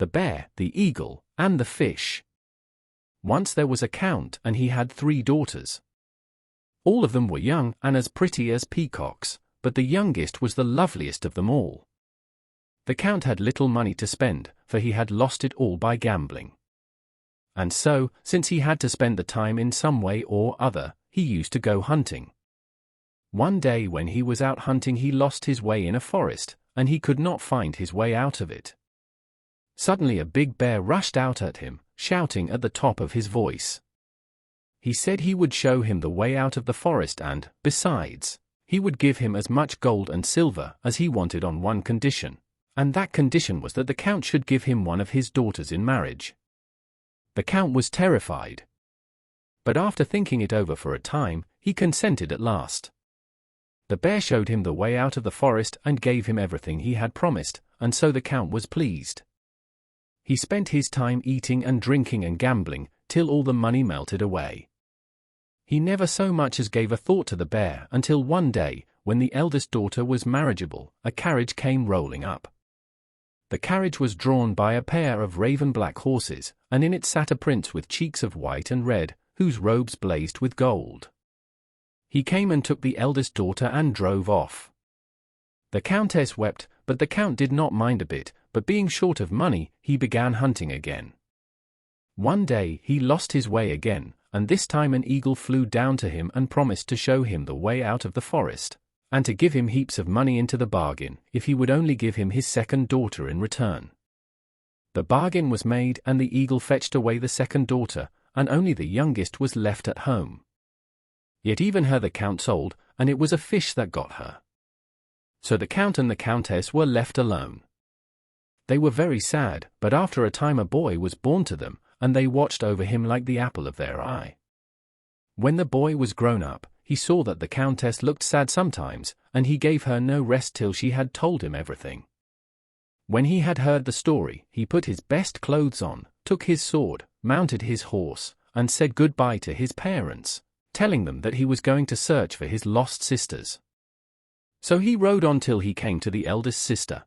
the bear, the eagle, and the fish. Once there was a count, and he had 3 daughters. All of them were young and as pretty as peacocks, but the youngest was the loveliest of them all. The count had little money to spend, for he had lost it all by gambling. And so, since he had to spend the time in some way or other, he used to go hunting. One day when he was out hunting, he lost his way in a forest, and he could not find his way out of it. Suddenly a big bear rushed out at him, shouting at the top of his voice. He said he would show him the way out of the forest and, besides, he would give him as much gold and silver as he wanted on one condition, and that condition was that the count should give him one of his daughters in marriage. The count was terrified. But after thinking it over for a time, he consented at last. The bear showed him the way out of the forest and gave him everything he had promised, and so the count was pleased. He spent his time eating and drinking and gambling, till all the money melted away. He never so much as gave a thought to the bear until one day, when the eldest daughter was marriageable, a carriage came rolling up. The carriage was drawn by a pair of raven-black horses, and in it sat a prince with cheeks of white and red, whose robes blazed with gold. He came and took the eldest daughter and drove off. The countess wept, but the count did not mind a bit, but being short of money, he began hunting again. One day he lost his way again, and this time an eagle flew down to him and promised to show him the way out of the forest, and to give him heaps of money into the bargain, if he would only give him his second daughter in return. The bargain was made, and the eagle fetched away the second daughter, and only the youngest was left at home. Yet even her the count sold, and it was a fish that got her. So the count and the countess were left alone. They were very sad, but after a time a boy was born to them, and they watched over him like the apple of their eye. When the boy was grown up, he saw that the countess looked sad sometimes, and he gave her no rest till she had told him everything. When he had heard the story, he put his best clothes on, took his sword, mounted his horse, and said goodbye to his parents, telling them that he was going to search for his lost sisters. So he rode on till he came to the eldest sister.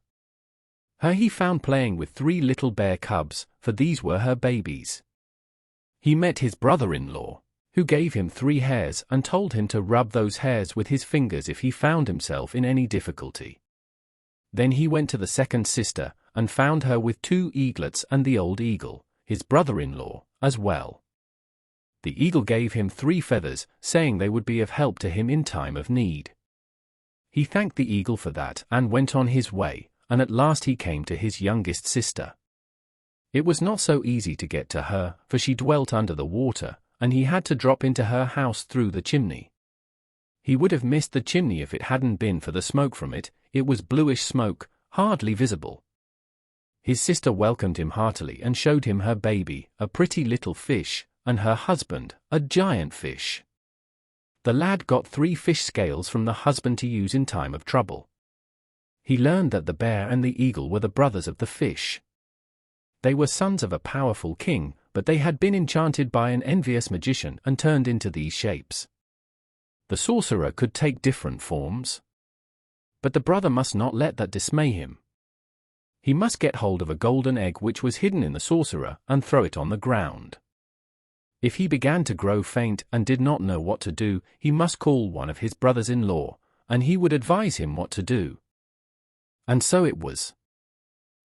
Her he found playing with 3 little bear cubs, for these were her babies. He met his brother-in-law, who gave him 3 hairs and told him to rub those hairs with his fingers if he found himself in any difficulty. Then he went to the second sister, and found her with 2 eaglets and the old eagle, his brother-in-law, as well. The eagle gave him 3 feathers, saying they would be of help to him in time of need. He thanked the eagle for that and went on his way, and at last he came to his youngest sister. It was not so easy to get to her, for she dwelt under the water, and he had to drop into her house through the chimney. He would have missed the chimney if it hadn't been for the smoke from it. It was bluish smoke, hardly visible. His sister welcomed him heartily and showed him her baby, a pretty little fish, and her husband, a giant fish. The lad got 3 fish scales from the husband to use in time of trouble. He learned that the bear and the eagle were the brothers of the fish. They were sons of a powerful king, but they had been enchanted by an envious magician and turned into these shapes. The sorcerer could take different forms. But the brother must not let that dismay him. He must get hold of a golden egg which was hidden in the sorcerer and throw it on the ground. If he began to grow faint and did not know what to do, he must call one of his brothers-in-law, and he would advise him what to do. And so it was.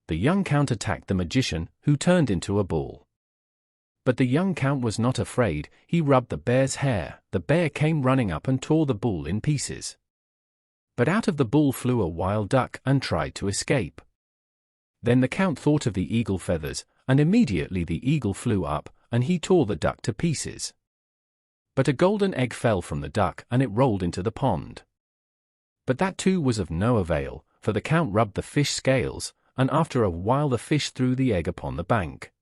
The young count attacked the magician, who turned into a bull. But the young count was not afraid. He rubbed the bear's hair. The bear came running up and tore the bull in pieces. But out of the bull flew a wild duck and tried to escape. Then the count thought of the eagle feathers, and immediately the eagle flew up, and he tore the duck to pieces. But a golden egg fell from the duck, and it rolled into the pond. But that too was of no avail, for the count rubbed the fish scales, and after a while the fish threw the egg upon the bank.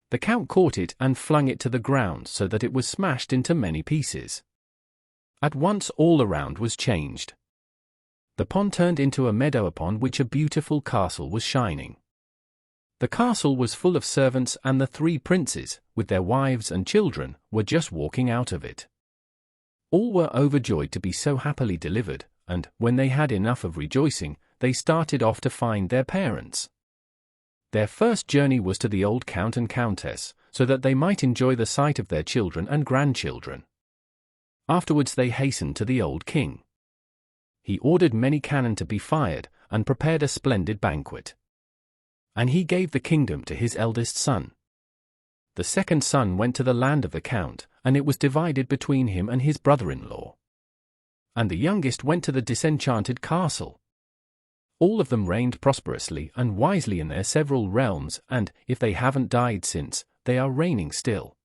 The count caught it and flung it to the ground so that it was smashed into many pieces. At once all around was changed. The pond turned into a meadow upon which a beautiful castle was shining. The castle was full of servants, and the 3 princes, with their wives and children, were just walking out of it. All were overjoyed to be so happily delivered, and, when they had enough of rejoicing, they started off to find their parents. Their first journey was to the old Count and Countess, so that they might enjoy the sight of their children and grandchildren. Afterwards they hastened to the old king. He ordered many cannon to be fired, and prepared a splendid banquet. And he gave the kingdom to his eldest son. The second son went to the land of the Count, and it was divided between him and his brother-in-law. And the youngest went to the disenchanted castle. All of them reigned prosperously and wisely in their several realms, and, if they haven't died since, they are reigning still.